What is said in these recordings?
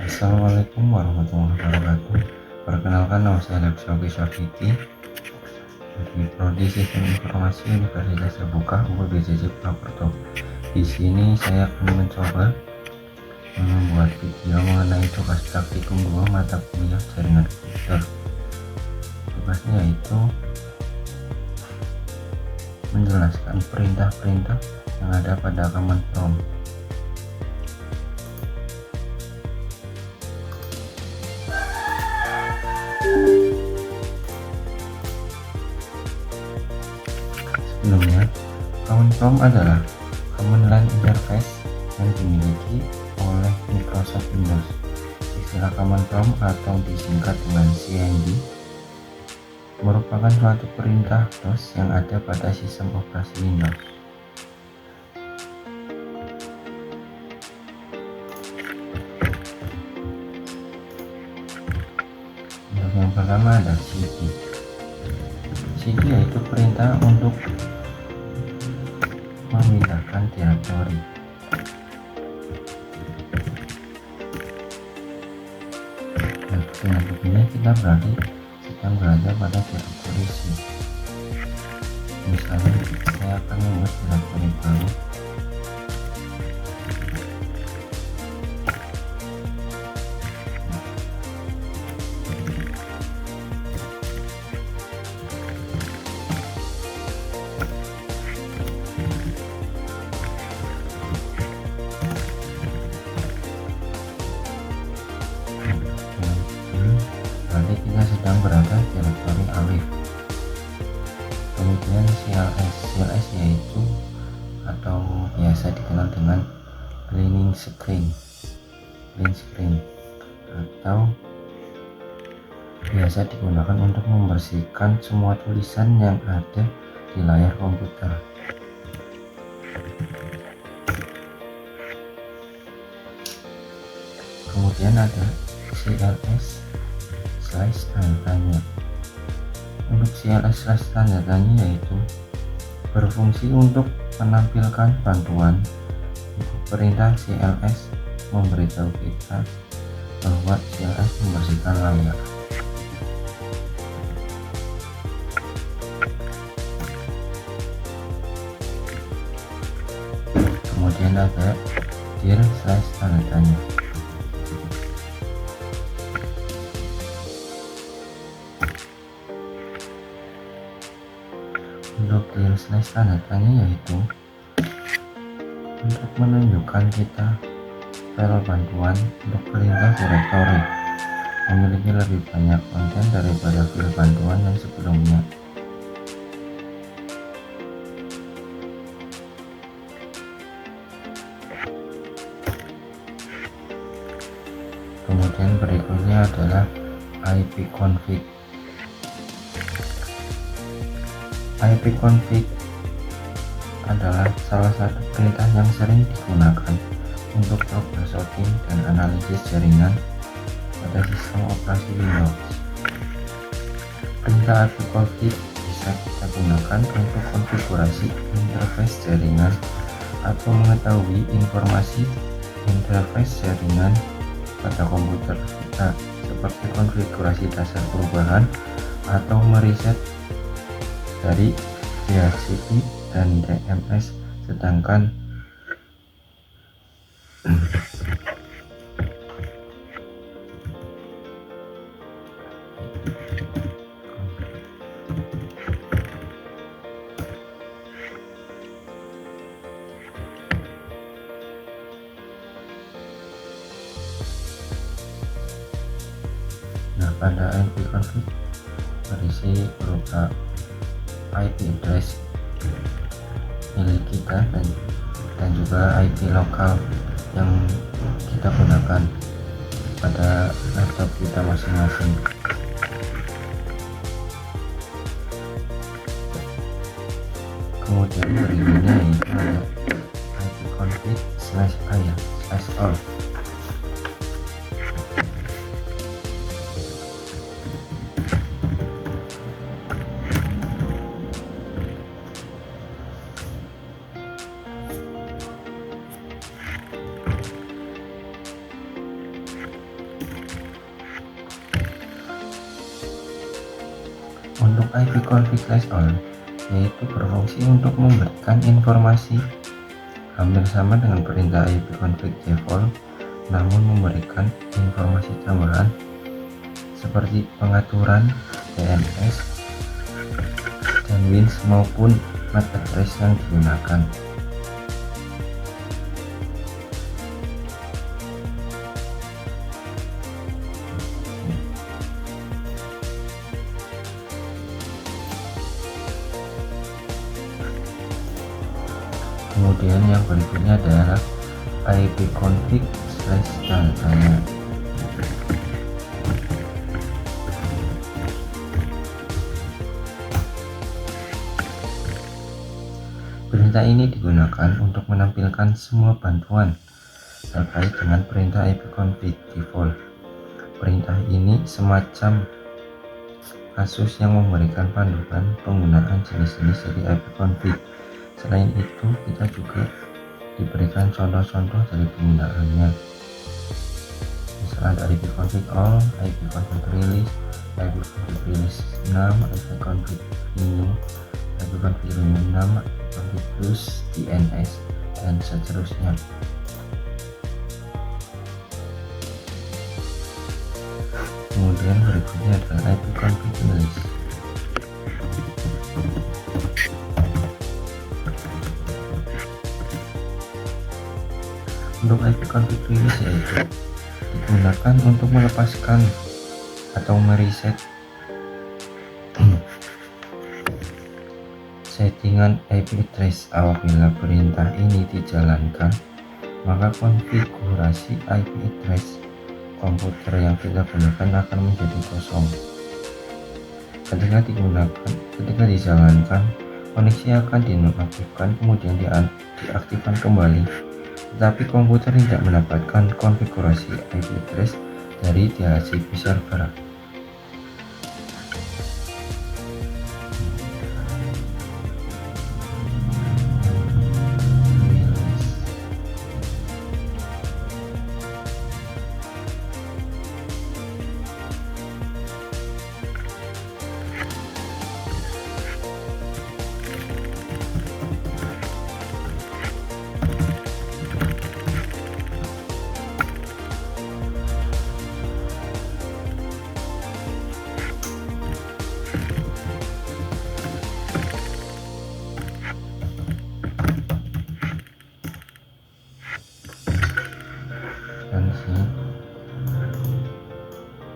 Assalamualaikum warahmatullahi wabarakatuh. Perkenalkan, nama saya Lexoki Syafiki dari Prodi Sistem Informasi Universitas Terbuka UPI BJJ Purwokerto. Di sini saya akan mencoba membuat video mengenai tugas praktikum 2 mata kuliah jaringan komputer. Tugasnya yaitu menjelaskan perintah-perintah yang ada pada command prompt. Sebelumnya, command prompt adalah command line interface yang dimiliki oleh Microsoft Windows. Istilah command prompt atau disingkat dengan CMD merupakan suatu perintah DOS yang ada pada sistem operasi Windows. Untuk yang pertama ada cd. cd yaitu perintah untuk memindahkan direktori. Nah, dengan begini kita berarti sedang berada pada direktori C. Misalnya saya akan membuat direktori baru. Berarti kita sedang berada di direktori Alif. Kemudian CLS yaitu atau biasa dikenal dengan clean screen atau biasa digunakan untuk membersihkan semua tulisan yang ada di layar komputer. Kemudian ada CLS/tanda tanya. Untuk CLS/tanda tanya yaitu berfungsi untuk menampilkan bantuan. Untuk perintah CLS memberitahu kita bahwa CLS membersihkan layar. Kemudian ada dir/tanda tanya. Untuk dir/tanda tanya yaitu untuk menunjukkan kita file bantuan untuk perintah direktori memiliki lebih banyak konten daripada file bantuan yang sebelumnya. Kemudian berikutnya adalah ipconfig. ipconfig adalah salah satu perintah yang sering digunakan untuk troubleshooting dan analisis jaringan pada sistem operasi Windows. Perintah ipconfig bisa kita gunakan untuk konfigurasi interface jaringan atau mengetahui informasi interface jaringan pada komputer kita, seperti konfigurasi dasar perubahan atau mereset dari DHCP dan DMS. Sedangkan pada ipconfig berisi berupa IP address milik kita dan juga IP lokal yang kita gunakan pada laptop kita masing-masing. Kemudian berikutnya yaitu ada ipconfig/all. Untuk IP config all yaitu berfungsi untuk memberikan informasi hampir sama dengan perintah IP config default, namun memberikan informasi tambahan seperti pengaturan DNS dan WINS maupun MAC address yang digunakan. Kemudian yang berikutnya adalah ipconfig/datanya. Perintah ini digunakan untuk menampilkan semua bantuan terkait dengan perintah ipconfig default. Perintah ini semacam kasus yang memberikan panduan penggunaan jenis-jenis dari ipconfig. Selain itu, kita juga diberikan contoh-contoh dari penggunaannya. Misalnya ada ipconfig all, ipconfig release, ipconfig release 6, ipconfig new, ipconfig renew 6, ipconfig plus DNS, dan seterusnya. Kemudian berikutnya adalah ipconfig release. Untuk ipconfig release yaitu digunakan untuk melepaskan atau mereset settingan IP address. Apabila perintah ini dijalankan, maka konfigurasi IP address komputer yang kita gunakan akan menjadi kosong. Ketika dijalankan, koneksi akan dinonaktifkan kemudian diaktifkan kembali, tetapi komputer tidak mendapatkan konfigurasi IP address dari DHCP server. Dan sini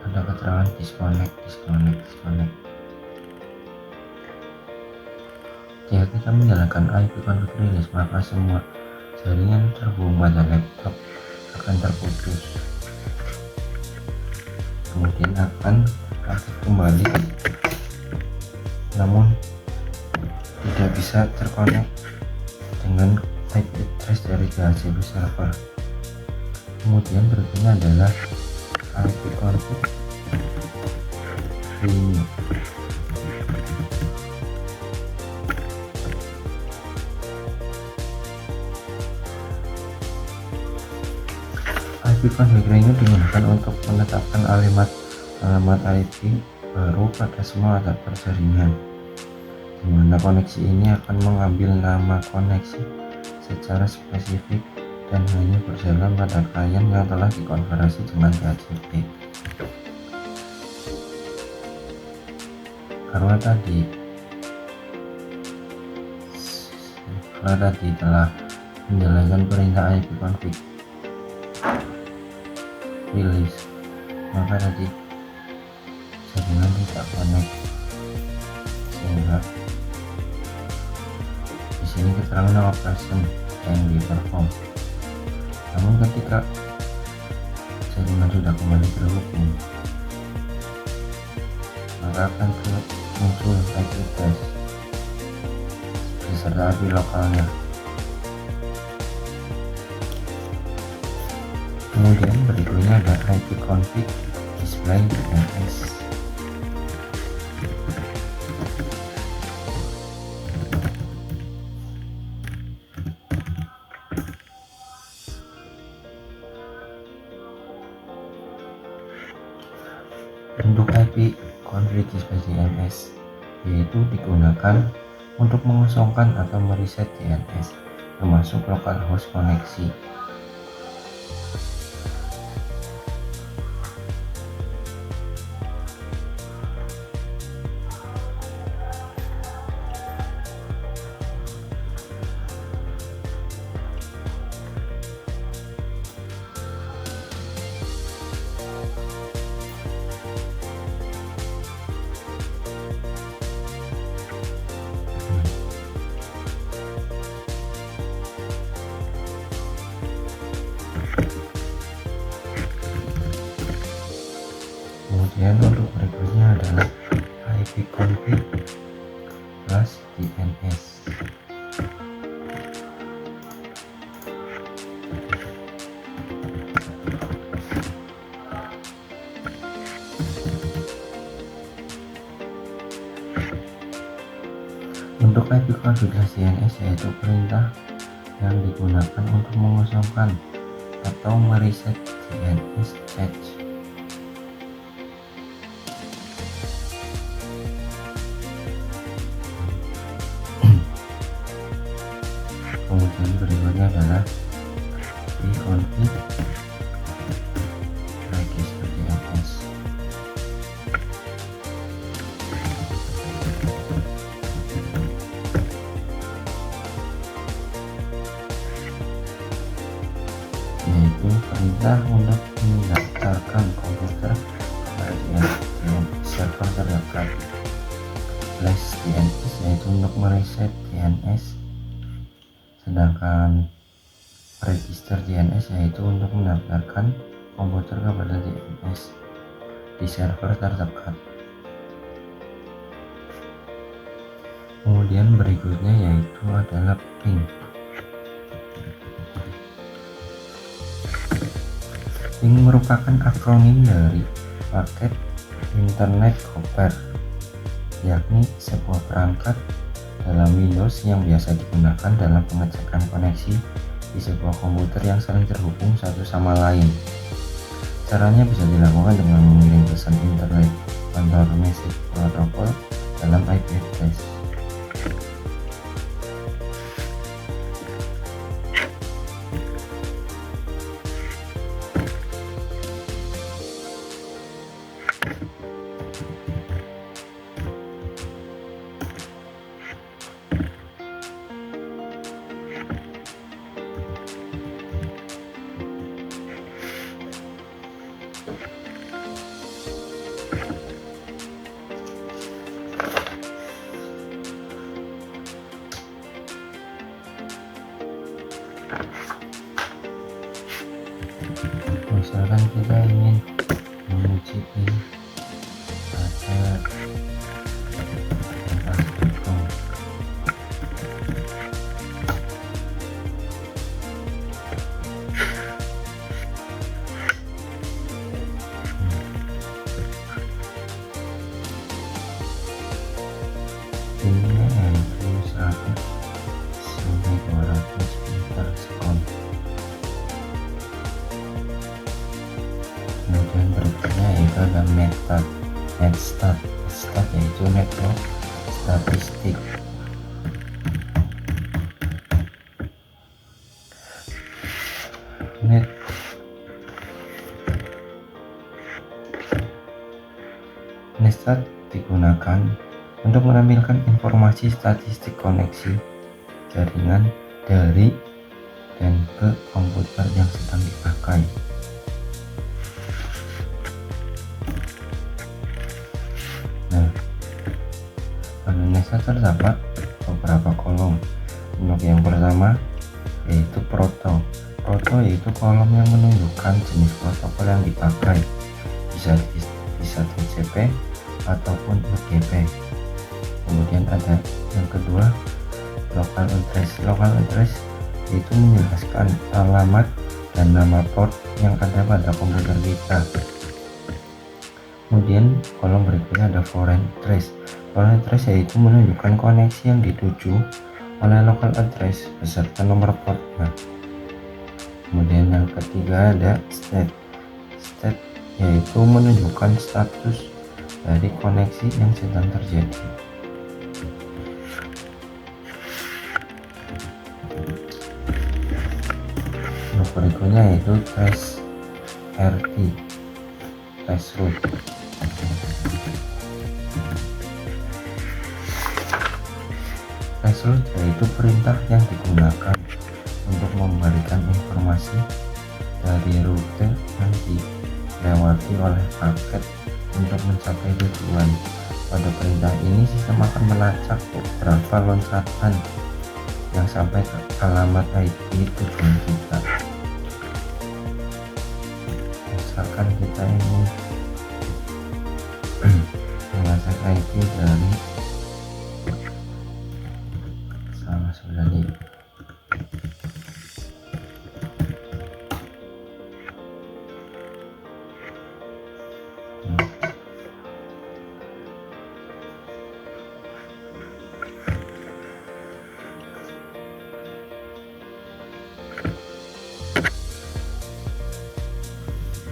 ada keterangan disconnect. Jika kita menyalakan ipconfig release, maka semua jaringan terhubung pada laptop akan terputus, kemudian akan aktif kembali, namun tidak bisa terkonek dengan IP address dari DHCP server. Kemudian berikutnya adalah ipconfig renew. ipconfig renew digunakan untuk menetapkan alamat IP baru pada semua adapter jaringan, di mana koneksi ini akan mengambil nama koneksi secara spesifik dan hanya berjalan pada klien yang telah dikonfigurasi dengan DHCP. Karena tadi telah menjalankan perintah ipconfig release, maka tadi jaringan tidak connect, sehingga di sini keterangan operation yang diperform. Namun ketika jaringan sudah kembali terhubung, maka akan muncul IP address beserta IP lokalnya. Kemudian berikutnya ada ipconfig display DNS. Untuk ipconfig display DNS yaitu digunakan untuk mengosongkan atau mereset DNS, termasuk localhost koneksi. Kemudian untuk berikutnya adalah ipconfig plus DNS. Untuk ipconfigurasi DNS yaitu perintah yang digunakan untuk mengosongkan atau mereset DNS cache. Kemudian berikutnya adalah ipconfig register DNS. Yaitu perintah untuk mendaftarkan komputer kepada DNS server terdekat. Flash DNS yaitu untuk mereset DNS, sedangkan register DNS yaitu untuk mendaftarkan komputer kepada DNS di server terdekat. Kemudian berikutnya yaitu adalah ping. Ping merupakan akronim dari paket Internet Coper, yakni sebuah perangkat dalam Windows yang biasa digunakan dalam pengecekan koneksi di sebuah komputer yang saling terhubung satu sama lain. Caranya bisa dilakukan dengan mengirim pesan Internet Control Message Protocol dalam IP address. Misalkan kita ingin menguji pin pada Astrokom, pinnya yaitu 100 sampai 200 per sekon. Kemudian berikutnya yaitu ada netstat yaitu network statistik. Netstat digunakan untuk menampilkan informasi statistik koneksi jaringan dari dan ke komputer yang sedang dipakai. Nah, pada netstat terdapat beberapa kolom. Untuk yang pertama yaitu proto yaitu kolom yang menunjukkan jenis protokol yang dipakai, bisa TCP ataupun UDP. Kemudian ada yang kedua local address yaitu menjelaskan alamat dan nama port yang ada pada komputer kita. Kemudian kolom berikutnya ada foreign address yaitu menunjukkan koneksi yang dituju oleh local address beserta nomor portnya. Kemudian yang ketiga ada state yaitu menunjukkan status dari koneksi yang sedang terjadi. berikutnya yaitu trace RT, trace root. Trace root yaitu perintah yang digunakan untuk memberikan informasi dari rute yang dilewati oleh paket untuk mencapai tujuan. Pada perintah ini sistem akan melacak beberapa loncatan yang sampai ke alamat IP tujuan kita. Misalkan kita ini melacak IP dari sama sudah di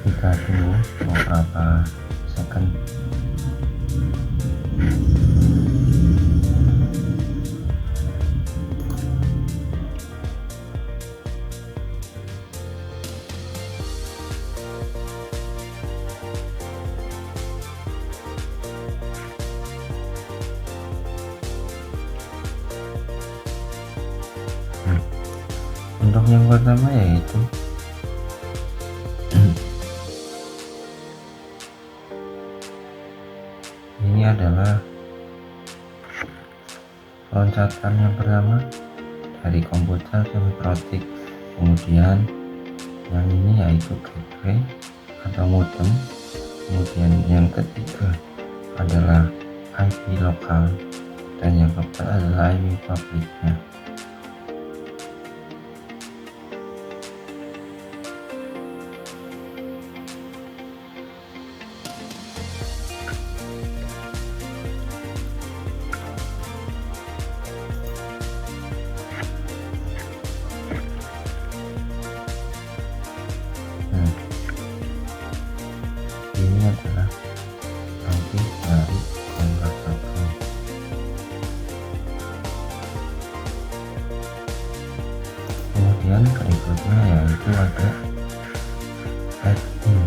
kita tunggu beberapa second. Untuk yang pertama yaitu ini adalah loncatan yang pertama dari komputer ke mikrotik, kemudian yang ini yaitu gateway atau modem, kemudian yang ketiga adalah IP lokal, dan yang keempat adalah IP publiknya. Ini adalah IP dari kontak.com. Kemudian berikutnya yaitu ada setting.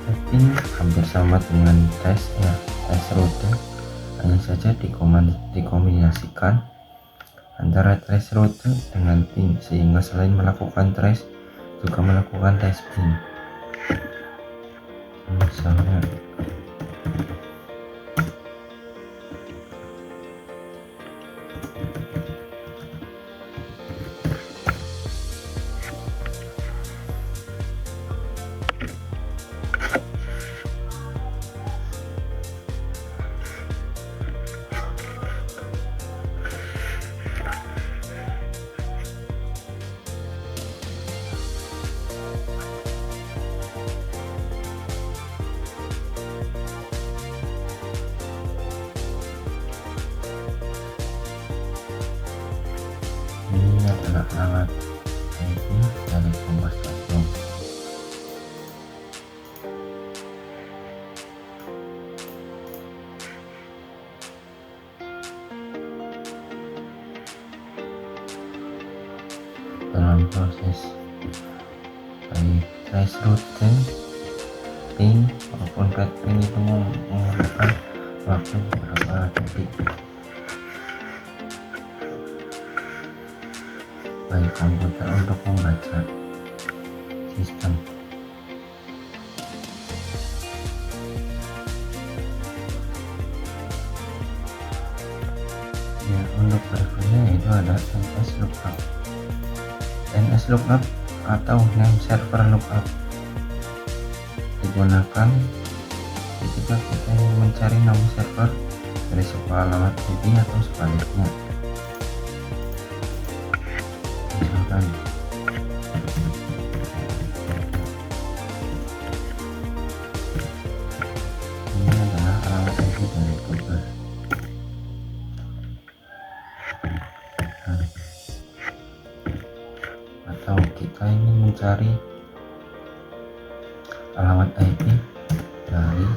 Setting hampir sama dengan trace route, hanya saja dikombinasikan antara trace route dengan ping, sehingga selain melakukan trace juga melakukan trace ping. Misalnya ini adalah alamat IP dari kompas.com. Dalam proses baik trace route, ping maupun cat ping itu memerlukan waktu beberapa detik bagi komputer untuk membaca sistem. Ya, untuk berikutnya yaitu ada NS lookup. NS lookup atau name server lookup digunakan ketika kita ingin mencari nama server dari sebuah alamat IP atau sebaliknya. Misalkan ini adalah alamat IP dari Google. Atau kita ingin mencari alamat IP dari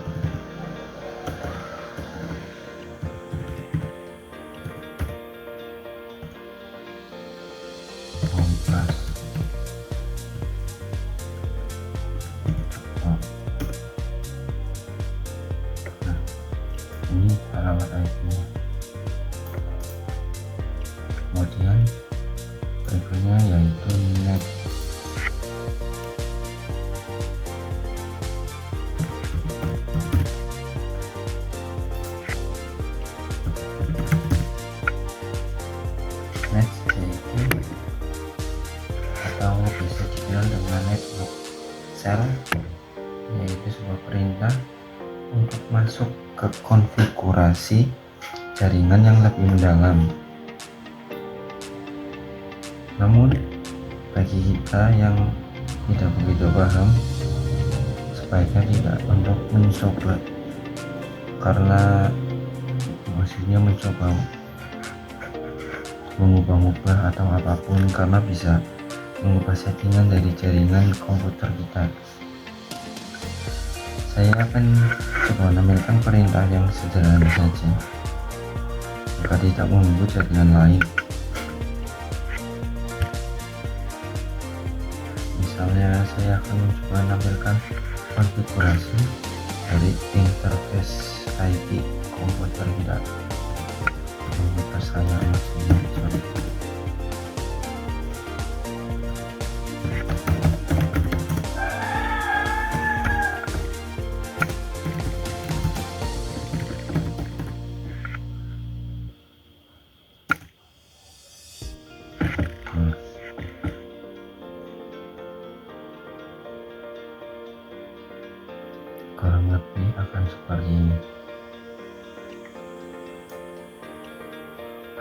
Kompas. network shell, yaitu sebuah perintah untuk masuk ke konfigurasi jaringan yang lebih mendalam. Namun bagi kita yang tidak begitu paham, sebaiknya tidak untuk mencoba, karena maksudnya mencoba mengubah-ubah atau apapun, karena bisa mengubah settingan dari jaringan komputer kita. Saya akan coba menampilkan perintah yang sederhana saja agar tidak mengganggu jaringan lain. Misalnya saya akan mencoba menampilkan konfigurasi dari interface IP komputer kita. Komputer saya maksudnya, sorry. Kurang lebih akan seperti ini.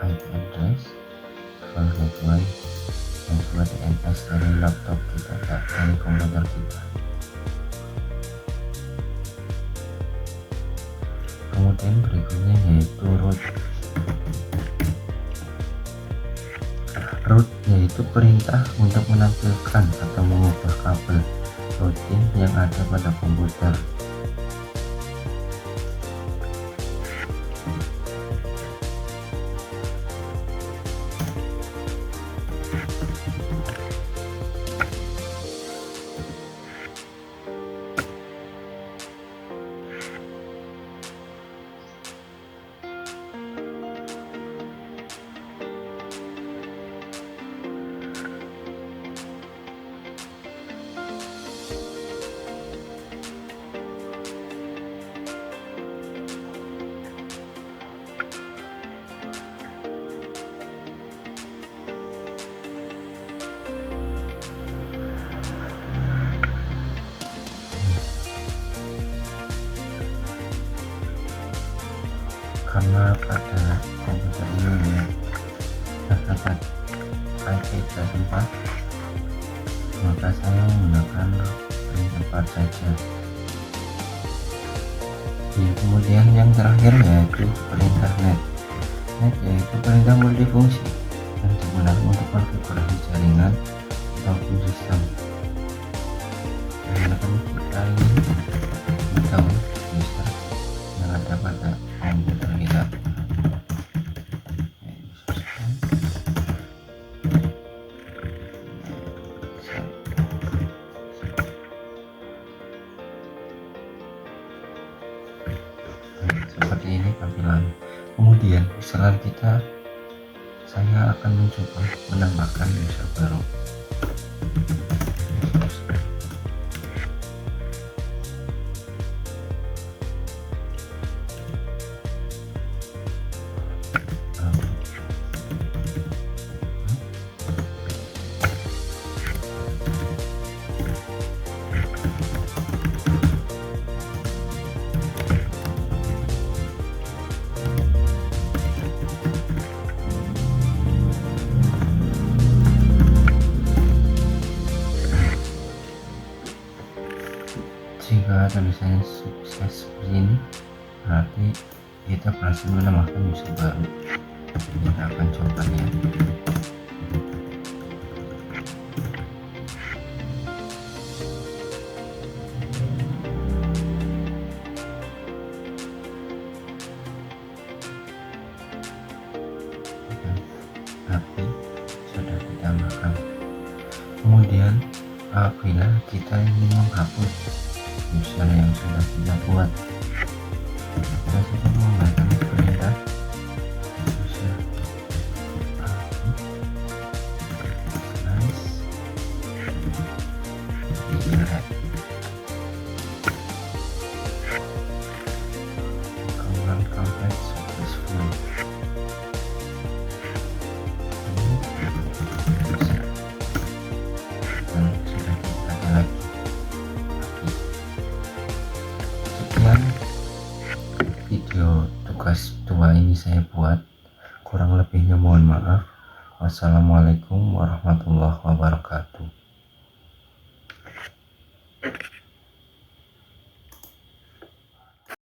IP address, file gateway, dan juga DNS dari laptop kita, dari komputer kita. Kemudian berikutnya yaitu root. Root yaitu perintah untuk menampilkan atau mengubah kabel routing yang ada pada komputer. Karena pada komputer ini terdapat IP 4, maka saya menggunakan perintah 4 saja. Kemudian yang terakhir yaitu perintah net. Net yaitu perintah multifungsi yang digunakan untuk konfigurasi jaringan ataupun sistem. Menggunakan kita ini tahu user yang ada pada komputer kita. Seperti ini tampilan. Kemudian setelah saya akan mencoba menambahkan user baru. Jika tulisannya sukses seperti ini, berarti kita berhasil menambahkan user baru. Kita akan coba ya. HP sudah ditambahkan. Kemudian apabila kita ingin menghapus user yang sudah kita buat, kita sudah menggunakan perintah user command complete successful. Sudah kita saya buat. Kurang lebihnya mohon maaf. Wassalamualaikum warahmatullahi wabarakatuh.